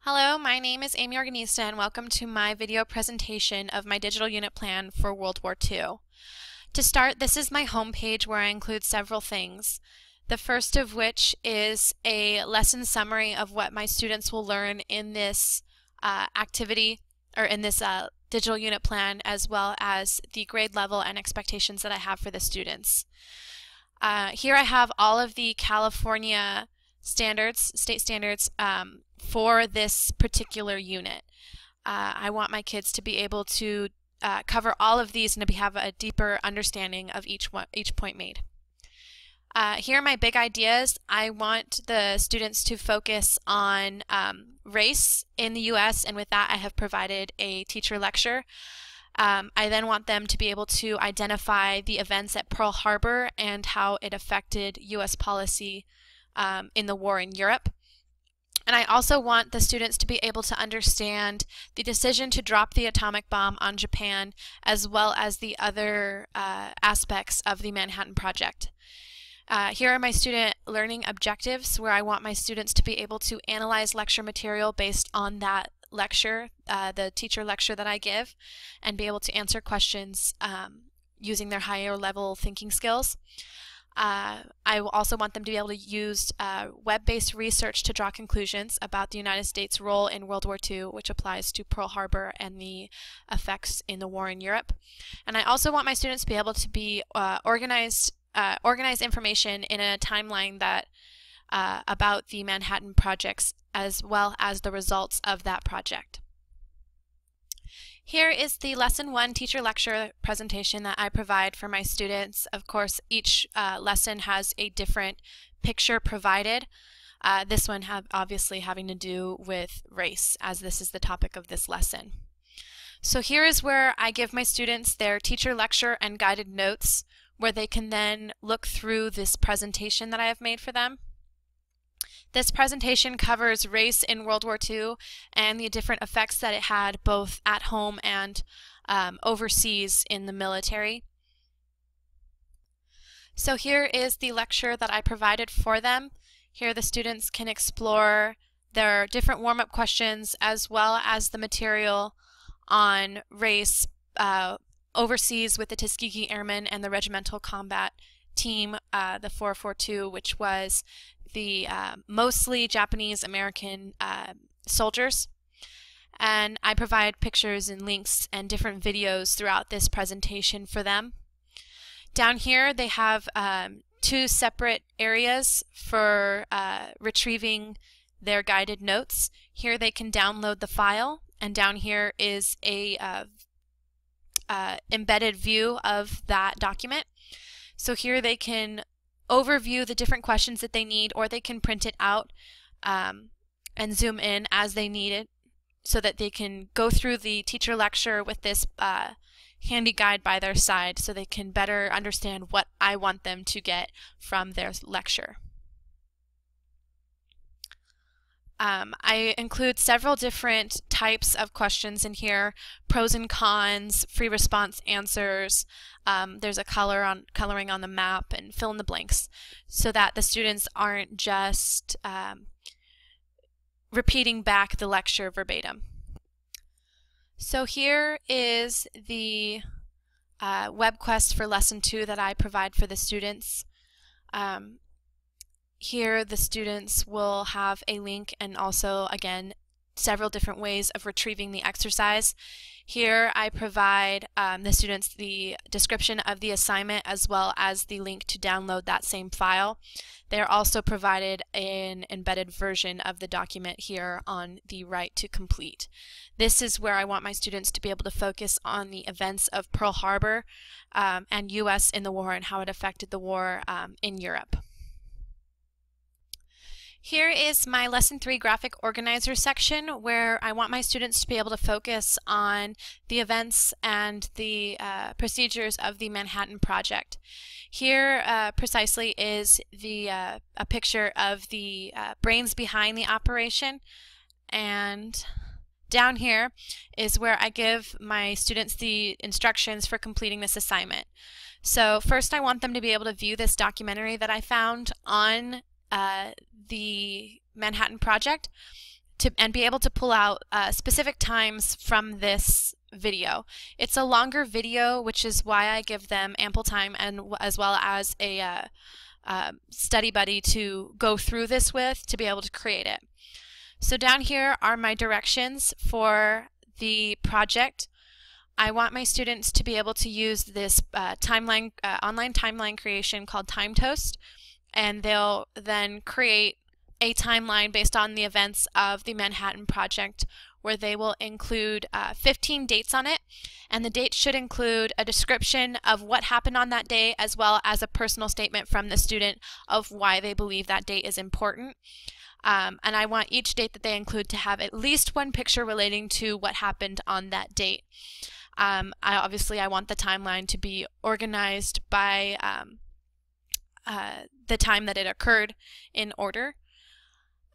Hello, my name is Amy Organista and welcome to my video presentation of my digital unit plan for World War II. To start, this is my home page where I include several things. The first of which is a lesson summary of what my students will learn in this activity or in this digital unit plan, as well as the grade level and expectations that I have for the students. Here I have all of the California standards, state standards, for this particular unit. I want my kids to be able to cover all of these and to have a deeper understanding of each point made. Here are my big ideas. I want the students to focus on race in the U.S., and with that I have provided a teacher lecture. I then want them to be able to identify the events at Pearl Harbor and how it affected U.S. policy in the war in Europe. And I also want the students to be able to understand the decision to drop the atomic bomb on Japan, as well as the other aspects of the Manhattan Project. Here are my student learning objectives, where I want my students to be able to analyze lecture material based on that lecture, the teacher lecture that I give, and be able to answer questions using their higher level thinking skills. I also want them to be able to use web-based research to draw conclusions about the United States' role in World War II, which applies to Pearl Harbor and the effects in the war in Europe. And I also want my students to be able to be organize information in a timeline that about the Manhattan projects, as well as the results of that project. Here is the Lesson 1 teacher lecture presentation that I provide for my students. Of course, each lesson has a different picture provided. This one obviously having to do with race, as this is the topic of this lesson. So here is where I give my students their teacher lecture and guided notes, where they can then look through this presentation that I have made for them. This presentation covers race in World War II and the different effects that it had both at home and overseas in the military. So here is the lecture that I provided for them. Here the students can explore their different warm-up questions, as well as the material on race overseas with the Tuskegee Airmen and the Regimental Combat Team, the 442, which was the mostly Japanese American soldiers. And I provide pictures and links and different videos throughout this presentation for them. Down here they have two separate areas for retrieving their guided notes. Here they can download the file, and down here is a embedded view of that document. So here they can overview the different questions that they need, or they can print it out and zoom in as they need it, so that they can go through the teacher lecture with this handy guide by their side, so they can better understand what I want them to get from their lecture. I include several different types of questions in here: pros and cons, free response answers. There's a coloring on the map, and fill in the blanks, so that the students aren't just repeating back the lecture verbatim. So here is the web quest for Lesson 2 that I provide for the students. Here the students will have a link, and also, again, several different ways of retrieving the exercise. Here I provide the students the description of the assignment, as well as the link to download that same file. They are also provided an embedded version of the document here on the right to complete. This is where I want my students to be able to focus on the events of Pearl Harbor and U.S. in the war, and how it affected the war in Europe. Here is my Lesson 3 graphic organizer section, where I want my students to be able to focus on the events and the procedures of the Manhattan Project. Here precisely is a picture of the brains behind the operation, and down here is where I give my students the instructions for completing this assignment. So first I want them to be able to view this documentary that I found on the Manhattan Project. and be able to pull out specific times from this video. It's a longer video, which is why I give them ample time, and as well as a study buddy to go through this with to be able to create it. So down here are my directions for the project. I want my students to be able to use this online timeline creation called TimeToast, and they'll then create a timeline based on the events of the Manhattan Project, where they will include 15 dates on it, and the dates should include a description of what happened on that day, as well as a personal statement from the student of why they believe that date is important. And I want each date that they include to have at least one picture relating to what happened on that date. Obviously I want the timeline to be organized by the time that it occurred in order.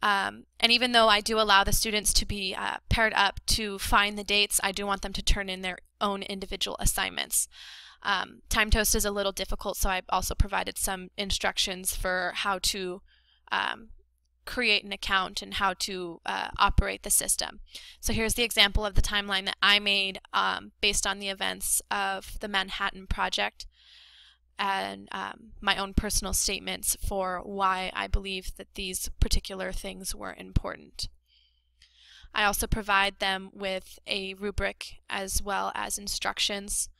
And even though I do allow the students to be paired up to find the dates, I do want them to turn in their own individual assignments. TimeToast is a little difficult, so I've also provided some instructions for how to create an account and how to operate the system. So here's the example of the timeline that I made based on the events of the Manhattan Project, and my own personal statements for why I believe that these particular things were important. I also provide them with a rubric as well as instructions,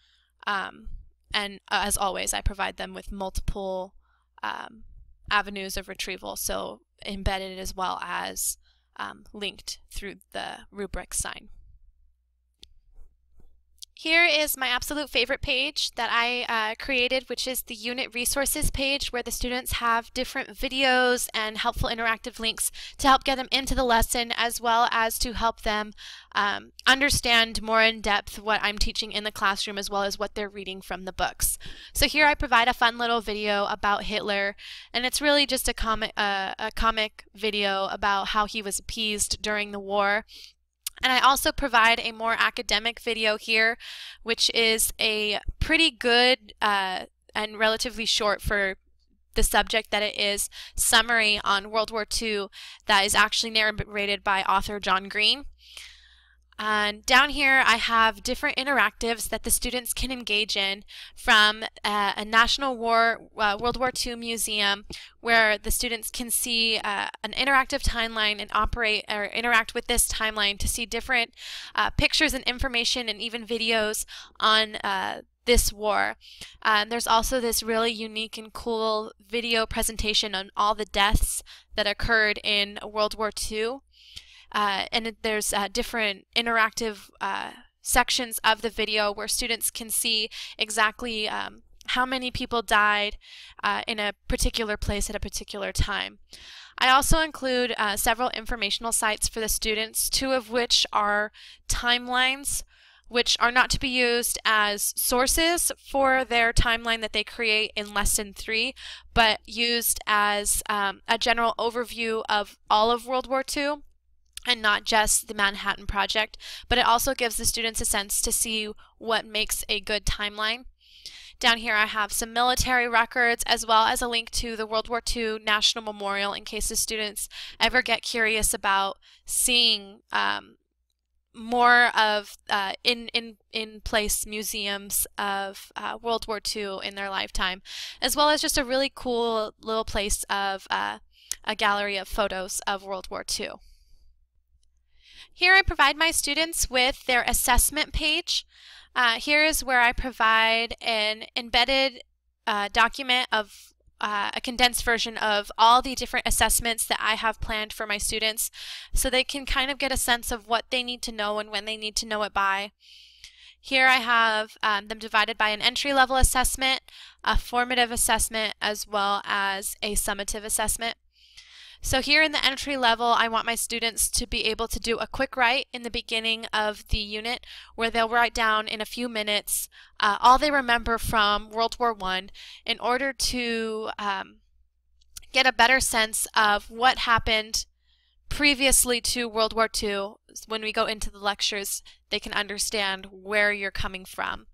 and as always I provide them with multiple avenues of retrieval, so embedded as well as linked through the rubric sign. Here is my absolute favorite page that I created, which is the unit resources page, where the students have different videos and helpful interactive links to help get them into the lesson, as well as to help them understand more in depth what I'm teaching in the classroom, as well as what they're reading from the books. So here I provide a fun little video about Hitler, and it's really just a comic video about how he was appeased during the war. And I also provide a more academic video here, which is a pretty good and relatively short for the subject that it is, summary on World War II that is actually narrated by author John Green. And down here I have different interactives that the students can engage in, from a National World War II museum, where the students can see an interactive timeline and operate or interact with this timeline to see different pictures and information and even videos on this war. There's also this really unique and cool video presentation on all the deaths that occurred in World War II. And there's different interactive sections of the video where students can see exactly how many people died in a particular place at a particular time. I also include several informational sites for the students, two of which are timelines, which are not to be used as sources for their timeline that they create in Lesson 3, but used as a general overview of all of World War II. And not just the Manhattan Project, but it also gives the students a sense to see what makes a good timeline. Down here I have some military records, as well as a link to the World War II National Memorial, in case the students ever get curious about seeing more of in-place museums of World War II in their lifetime, as well as just a really cool little place of a gallery of photos of World War II. Here I provide my students with their assessment page. Here is where I provide an embedded document of a condensed version of all the different assessments that I have planned for my students, so they can kind of get a sense of what they need to know and when they need to know it by. Here I have them divided by an entry-level assessment, a formative assessment, as well as a summative assessment. So here in the entry level, I want my students to be able to do a quick write in the beginning of the unit, where they'll write down in a few minutes all they remember from World War I, in order to get a better sense of what happened previously to World War II. When we go into the lectures, they can understand where you're coming from.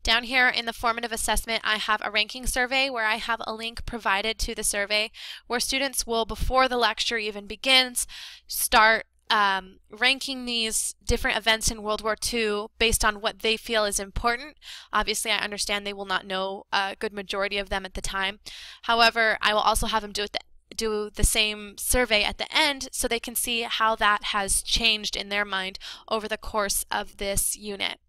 Down here in the formative assessment, I have a ranking survey where I have a link provided to the survey where students will, before the lecture even begins, start ranking these different events in World War II based on what they feel is important. Obviously, I understand they will not know a good majority of them at the time. However, I will also have them do the same survey at the end so they can see how that has changed in their mind over the course of this unit.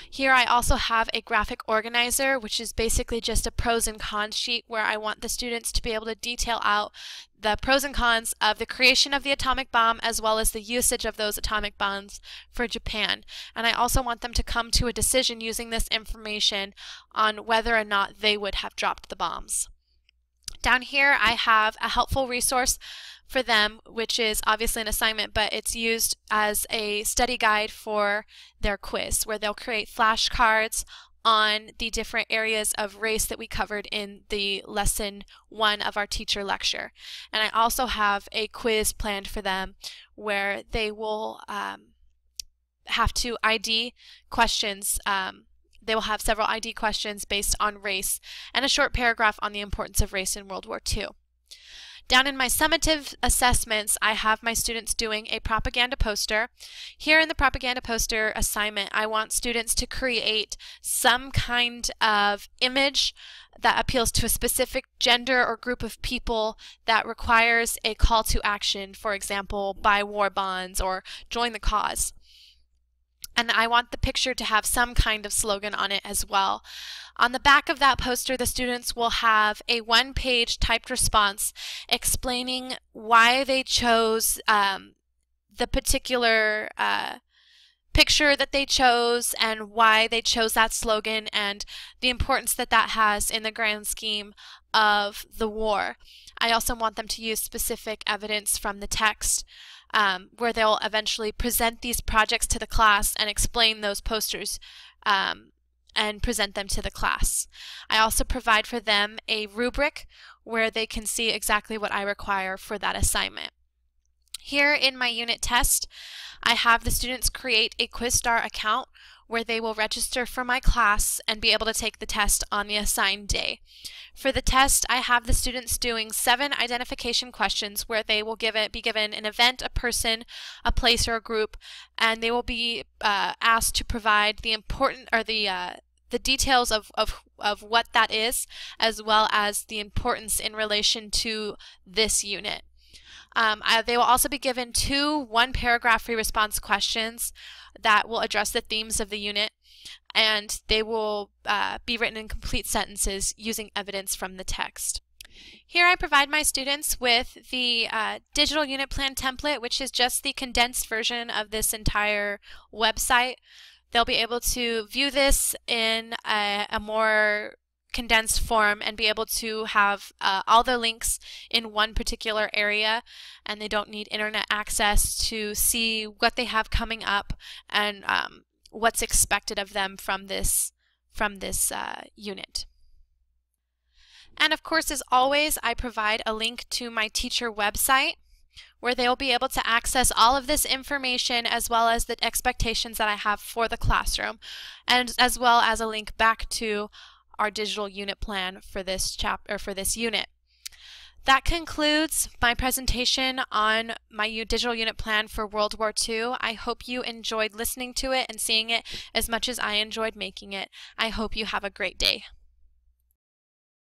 Here I also have a graphic organizer, which is basically just a pros and cons sheet where I want the students to be able to detail out the pros and cons of the creation of the atomic bomb as well as the usage of those atomic bombs for Japan. And I also want them to come to a decision using this information on whether or not they would have dropped the bombs. Down here I have a helpful resource for them, which is obviously an assignment, but it's used as a study guide for their quiz, where they'll create flashcards on the different areas of race that we covered in the lesson 1 of our teacher lecture. And I also have a quiz planned for them where they will have to ID questions. They will have several ID questions based on race and a short paragraph on the importance of race in World War II. Down in my summative assessments, I have my students doing a propaganda poster. Here in the propaganda poster assignment, I want students to create some kind of image that appeals to a specific gender or group of people that requires a call to action, for example, buy war bonds or join the cause. And I want the picture to have some kind of slogan on it as well. On the back of that poster, the students will have a one-page typed response explaining why they chose the particular picture that they chose and why they chose that slogan and the importance that that has in the grand scheme of the war. I also want them to use specific evidence from the text where they'll eventually present these projects to the class and explain those posters and present them to the class. I also provide for them a rubric where they can see exactly what I require for that assignment. Here in my unit test, I have the students create a QuizStar account where they will register for my class and be able to take the test on the assigned day. For the test, I have the students doing 7 identification questions where they will be given an event, a person, a place, or a group, and they will be asked to provide the important or the details of what that is, as well as the importance in relation to this unit. They will also be given 2 one-paragraph free response questions that will address the themes of the unit, and they will be written in complete sentences using evidence from the text. Here I provide my students with the digital unit plan template, which is just the condensed version of this entire website. They'll be able to view this in a more condensed form and be able to have all the links in one particular area, and they don't need internet access to see what they have coming up and what's expected of them from this unit. And of course, as always, I provide a link to my teacher website where they will be able to access all of this information as well as the expectations that I have for the classroom, and as well as a link back to our digital unit plan for this unit. That concludes my presentation on my digital unit plan for World War II. I hope you enjoyed listening to it and seeing it as much as I enjoyed making it. I hope you have a great day.